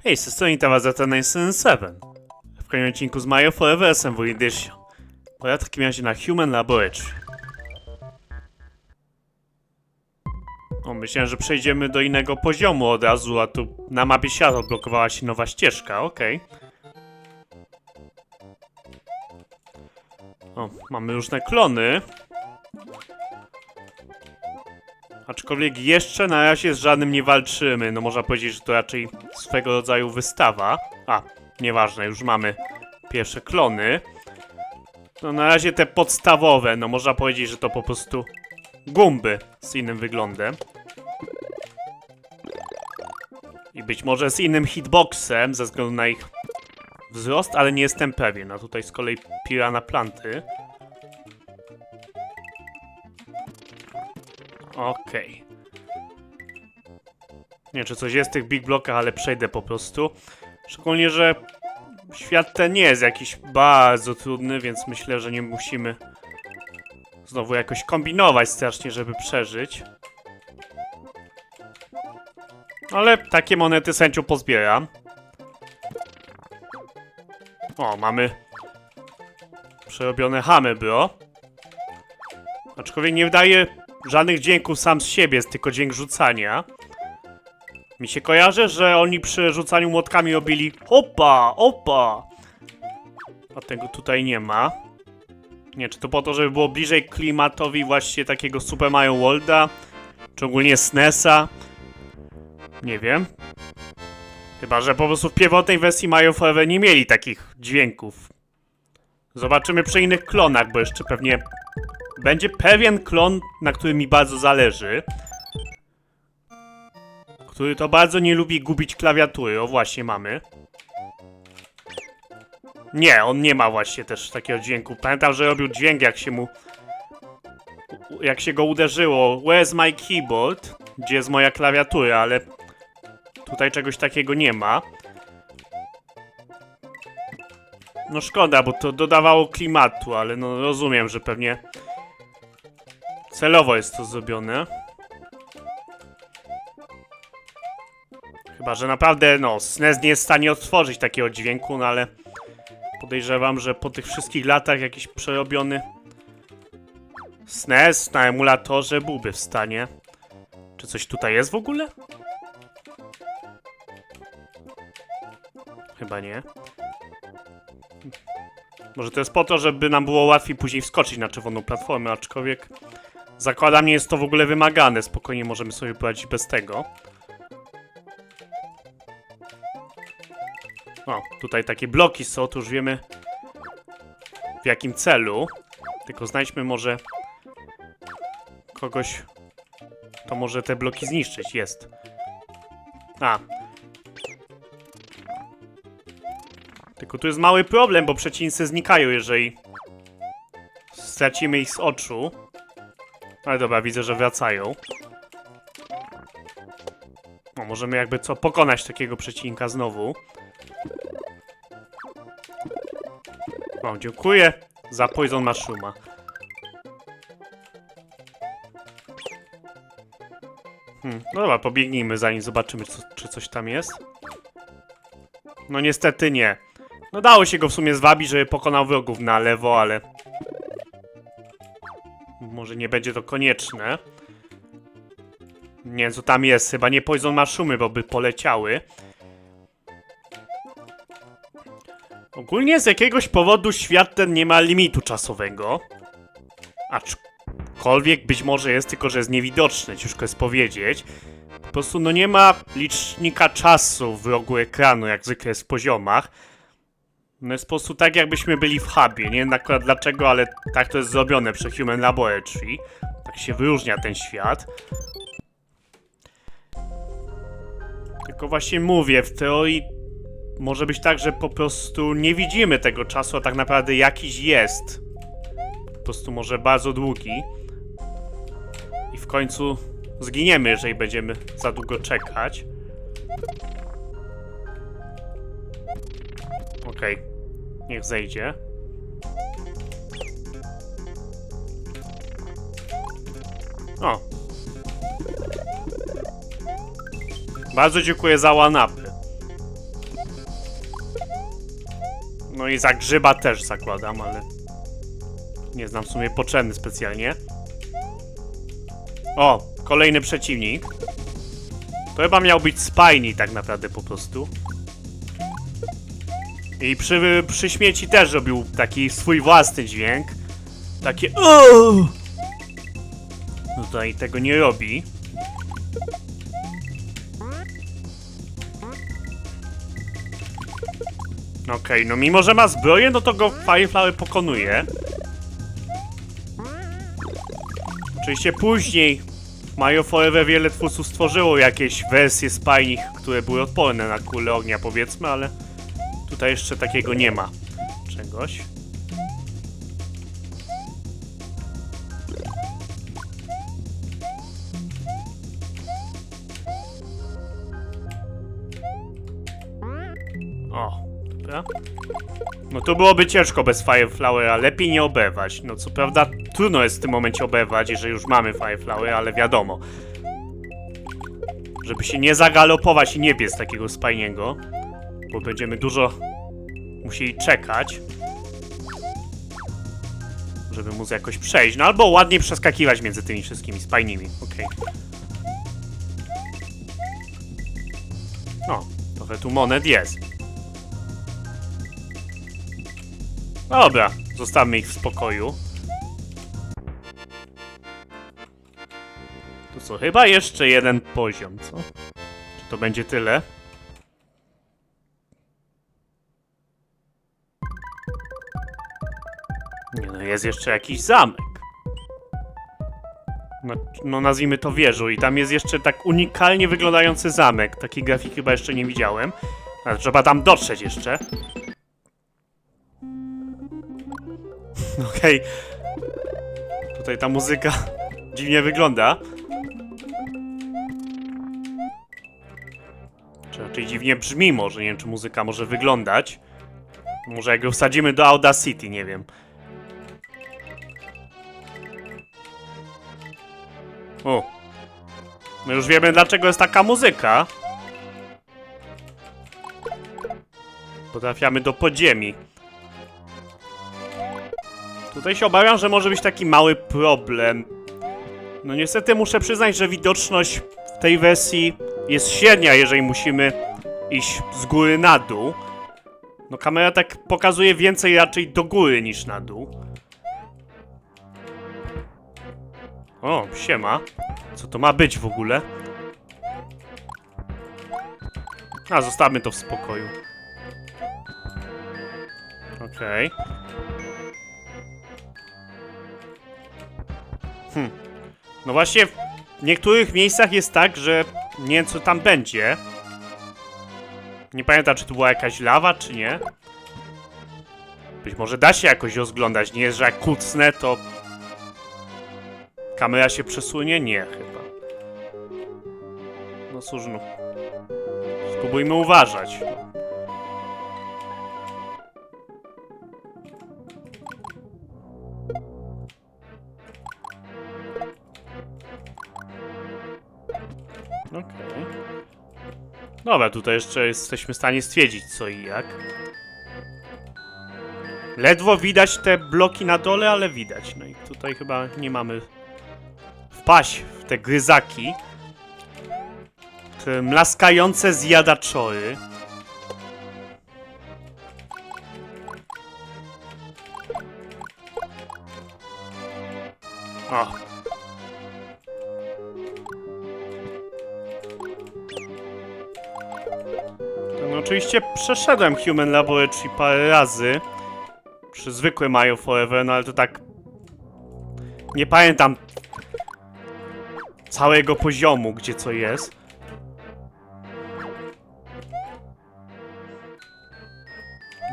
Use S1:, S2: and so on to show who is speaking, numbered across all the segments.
S1: Hej, z tej strony Tawazata977. W kolejnym odcinku z Mario Forever Assembly Edition. Bo ja w takim razie na Human Laboratory. O, myślałem, że przejdziemy do innego poziomu od razu, a tu na mapie świata odblokowała się nowa ścieżka, okej. O, mamy różne klony. Aczkolwiek jeszcze na razie z żadnym nie walczymy. No można powiedzieć, że to raczej swego rodzaju wystawa. A, nieważne, już mamy pierwsze klony. No na razie te podstawowe, no można powiedzieć, że to po prostu gumby z innym wyglądem. I być może z innym hitboxem ze względu na ich wzrost, ale nie jestem pewien. A tutaj z kolei Piranha Planty. Okej. Nie wiem, czy coś jest w tych big blockach, ale przejdę po prostu. Szczególnie, że świat ten nie jest jakiś bardzo trudny, więc myślę, że nie musimy znowu jakoś kombinować strasznie, żeby przeżyć. Ale takie monety z chęcią pozbieram. O, mamy przerobione hamy, bro. Aczkolwiek nie wydaje żadnych dźwięków sam z siebie, jest tylko dźwięk rzucania. Mi się kojarzy, że oni przy rzucaniu młotkami robili opa, opa. A tego tutaj nie ma. Nie, czy to po to, żeby było bliżej klimatowi właśnie takiego Super Mario Worlda? Czy ogólnie SNES-a? Nie wiem. Chyba, że po prostu w pierwotnej wersji Mario Forever nie mieli takich dźwięków. Zobaczymy przy innych klonach, bo jeszcze pewnie będzie pewien klon, na którym mi bardzo zależy. Który to bardzo nie lubi gubić klawiatury. O, właśnie mamy. Nie, on nie ma właśnie też takiego dźwięku. Pamiętam, że robił dźwięk, jak się mu... Jak się go uderzyło. Where's my keyboard? Gdzie jest moja klawiatura, ale... Tutaj czegoś takiego nie ma. No szkoda, bo to dodawało klimatu, ale no rozumiem, że pewnie... Celowo jest to zrobione. Chyba, że naprawdę, no, SNES nie jest w stanie odtworzyć takiego dźwięku, no ale... Podejrzewam, że po tych wszystkich latach jakiś przerobiony... SNES na emulatorze byłby w stanie. Czy coś tutaj jest w ogóle? Chyba nie. Może to jest po to, żeby nam było łatwiej później wskoczyć na czerwoną platformę, aczkolwiek... Zakładam, nie jest to w ogóle wymagane. Spokojnie możemy sobie poradzić bez tego. O, tutaj takie bloki są, to już wiemy w jakim celu. Tylko znajdźmy może kogoś, kto może te bloki zniszczyć. Jest. A. Tylko tu jest mały problem, bo przeciwnicy znikają, jeżeli stracimy ich z oczu. Ale dobra, widzę, że wracają. No, możemy jakby co pokonać takiego przeciwnika znowu. O, dziękuję za Poison Mushrooma. No dobra, pobiegnijmy zanim zobaczymy, czy coś tam jest. No niestety nie. No dało się go w sumie zwabić, żeby pokonał wrogów na lewo, ale... Może nie będzie to konieczne. Nie wiem, co tam jest. Chyba nie Poison Mushroomy, bo by poleciały. Ogólnie z jakiegoś powodu świat ten nie ma limitu czasowego. Aczkolwiek być może jest, tylko że jest niewidoczny, ciężko jest powiedzieć. Po prostu no nie ma licznika czasu w rogu ekranu, jak zwykle jest w poziomach. No jest po prostu tak, jakbyśmy byli w hubie. Nie wiem akurat dlaczego, ale tak to jest zrobione przy Human Laboratory. Tak się wyróżnia ten świat. Tylko właśnie mówię, w teorii może być tak, że po prostu nie widzimy tego czasu, a tak naprawdę jakiś jest. Po prostu może bardzo długi. I w końcu zginiemy, jeżeli będziemy za długo czekać. Okej. Niech zejdzie. O. Bardzo dziękuję za one-upy. No i za grzyba też zakładam, ale nie znam w sumie potrzebny specjalnie. O, kolejny przeciwnik. To chyba miał być Spiny tak naprawdę po prostu. I przy śmieci też robił taki swój własny dźwięk. Takie no tutaj tego nie robi. Okej, no mimo że ma zbroję, no to go Fireflower pokonuje. Oczywiście później w Mario Forever wiele twórców stworzyło jakieś wersje Spiny, które były odporne na kulę ognia, powiedzmy, ale tutaj jeszcze takiego nie ma czegoś. O, dobra. No to byłoby ciężko bez Fireflowera, lepiej nie oberwać. No co prawda trudno jest w tym momencie oberwać, jeżeli już mamy Fireflower, ale wiadomo. Żeby się nie zagalopować i nie biec takiego Spiniego, bo będziemy dużo musieli czekać, żeby móc jakoś przejść. No albo ładnie przeskakiwać między tymi wszystkimi Spinimi. Okej. No, trochę tu monet jest. Dobra, zostawmy ich w spokoju. To co, chyba jeszcze jeden poziom, co? Czy to będzie tyle? Nie no, jest jeszcze jakiś zamek. No nazwijmy to wieżą i tam jest jeszcze tak unikalnie wyglądający zamek. Takiej grafiki chyba jeszcze nie widziałem. Ale trzeba tam dotrzeć jeszcze. Okej. Tutaj ta muzyka dziwnie wygląda. Czy raczej dziwnie brzmi może, nie wiem czy muzyka może wyglądać. Może jak ją wsadzimy do Audacity, nie wiem. O. My już wiemy dlaczego jest taka muzyka. Potrafiamy do podziemi. Tutaj się obawiam, że może być taki mały problem. No niestety muszę przyznać, że widoczność w tej wersji jest średnia, jeżeli musimy iść z góry na dół. No kamera tak pokazuje więcej raczej do góry niż na dół. O, siema. Co to ma być w ogóle? A, zostawmy to w spokoju. Okej. No właśnie, w niektórych miejscach jest tak, że nie wiem co tam będzie. Nie pamiętam, czy tu była jakaś lawa, czy nie. Być może da się jakoś rozglądać. Nie jest, że jak kucnę, to kamera się przesunie? Nie, chyba. No cóż, no. Spróbujmy uważać. Okej. Dobra, tutaj jeszcze jesteśmy w stanie stwierdzić co i jak. Ledwo widać te bloki na dole, ale widać. No i tutaj chyba nie mamy wpaść w te gryzaki. Te mlaskające zjadaczory. O. No oczywiście przeszedłem Human Laboratory parę razy. Przy zwykłym Mario Forever, no ale to tak... Nie pamiętam całego poziomu, gdzie co jest.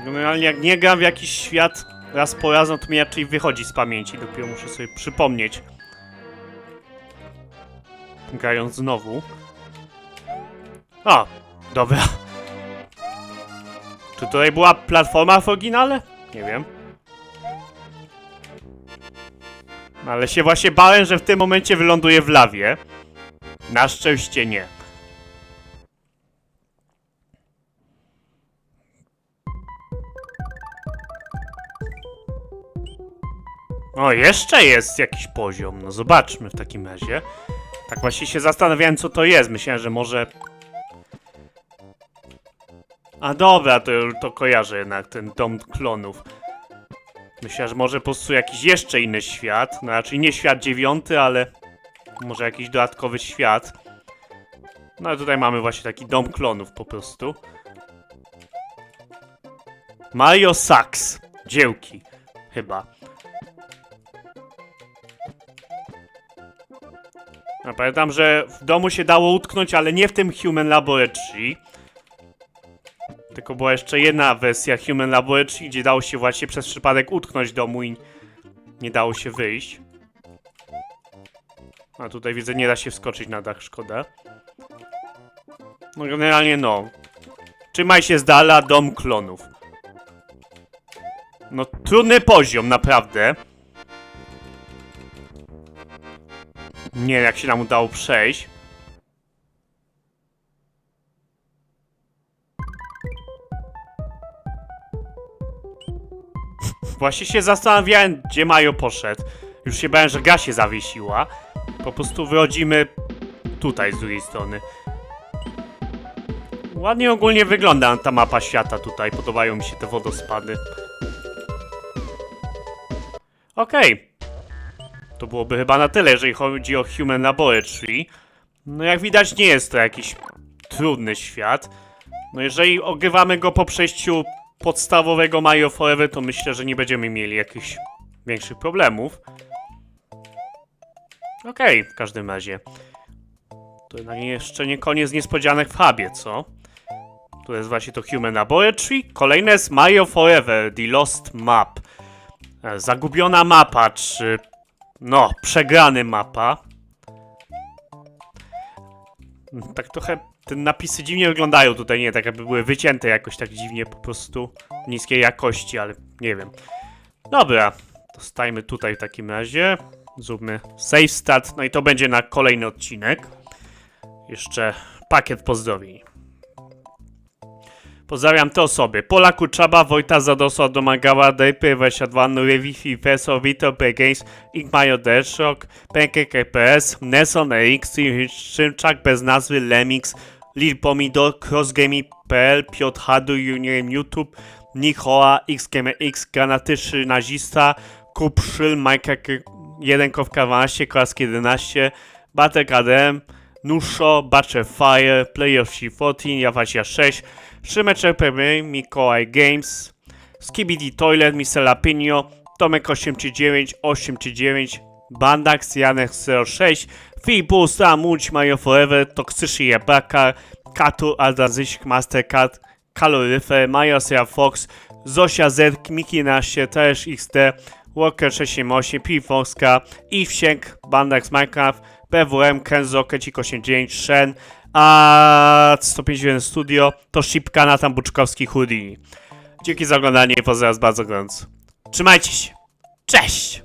S1: Generalnie jak nie gram w jakiś świat raz po raz, no to mi raczej wychodzi z pamięci. Dopiero muszę sobie przypomnieć. Grając znowu. O, dobra. Czy tutaj była platforma w oryginale? Nie wiem. Ale się właśnie bałem, że w tym momencie wyląduję w lawie. Na szczęście nie. O, jeszcze jest jakiś poziom. No zobaczmy w takim razie. Tak właśnie się zastanawiałem, co to jest. Myślałem, że może... A dobra, to kojarzę jednak, ten dom klonów. Myślałem, że może po prostu jakiś jeszcze inny świat. No raczej nie świat 9, ale może jakiś dodatkowy świat. No ale tutaj mamy właśnie taki dom klonów po prostu. Mario Sax. Dziełki. Chyba. Ja pamiętam, że w domu się dało utknąć, ale nie w tym Human Laboratory. Tylko była jeszcze jedna wersja Human Laboratory, gdzie dało się właśnie przez przypadek utknąć w domu i nie dało się wyjść. A tutaj widzę, nie da się wskoczyć na dach, szkoda. No generalnie no. Trzymaj się z dala, dom klonów. No trudny poziom, naprawdę. Nie wiem, jak się nam udało przejść. Właśnie się zastanawiałem, gdzie Mario poszedł. Już się bałem, że gra się zawiesiła. Po prostu wychodzimy tutaj z drugiej strony. Ładnie ogólnie wygląda ta mapa świata tutaj. Podobają mi się te wodospady. Okej. To byłoby chyba na tyle, jeżeli chodzi o Human Laboratory. No jak widać, nie jest to jakiś trudny świat. No jeżeli ogrywamy go po przejściu podstawowego Mario Forever, to myślę, że nie będziemy mieli jakichś większych problemów. Okej, w każdym razie. To jednak jeszcze nie koniec niespodzianek w hubie, co? Tu jest właśnie to Human Laboratory. Kolejne jest Mario Forever, The Lost Map. Zagubiona mapa, czy... No, przegrany mapa. Tak trochę te napisy dziwnie wyglądają tutaj, nie tak jakby były wycięte jakoś tak dziwnie, po prostu niskiej jakości, ale nie wiem. Dobra, to stajmy tutaj w takim razie. Zróbmy save stat, no i to będzie na kolejny odcinek. Jeszcze pakiet pozdrowień. Pozdrawiam te osoby. Pola Kuczaba, Wojta Zadosa, Domagała, DP22, Nurewi, Fifeso, Vito, Games, Igmajo Deszok, PKKPS, Nelson RX, Szymczak bez nazwy, Lemix, Lil Pomidor, CrossGaming.pl, Piotr Hadu, Juniorem YouTube, Nichoa, XGMX, Granatyszy, Nazista, Kupszyl, Majka 1.12, Klask 11, Batek ADM, Nuszo, Butcher Fire, Player C14, Jawasia 6, Szymeczek PB, Mikołaj Games, Skibidi Toilet, Mr. Lapinio, Tomek 839, Bandax, Janek 06, Filipus, Łódź, Mario Forever, Toksyczny Jabaka, Katu, Aldazysk, Mastercard, Kaloryfer, Mario Sera Fox, Zosia Z, Miki 11, też XD, Walker 678, Pifoska, Iwsiek, Bandax Minecraft, PWM, Kenzo, Kecik 89, Shen, a 151 Studio, to Shipka, Natan Buczkowski, Houdini. Dzięki za oglądanie i pozdrawiam bardzo gorąco. Trzymajcie się. Cześć!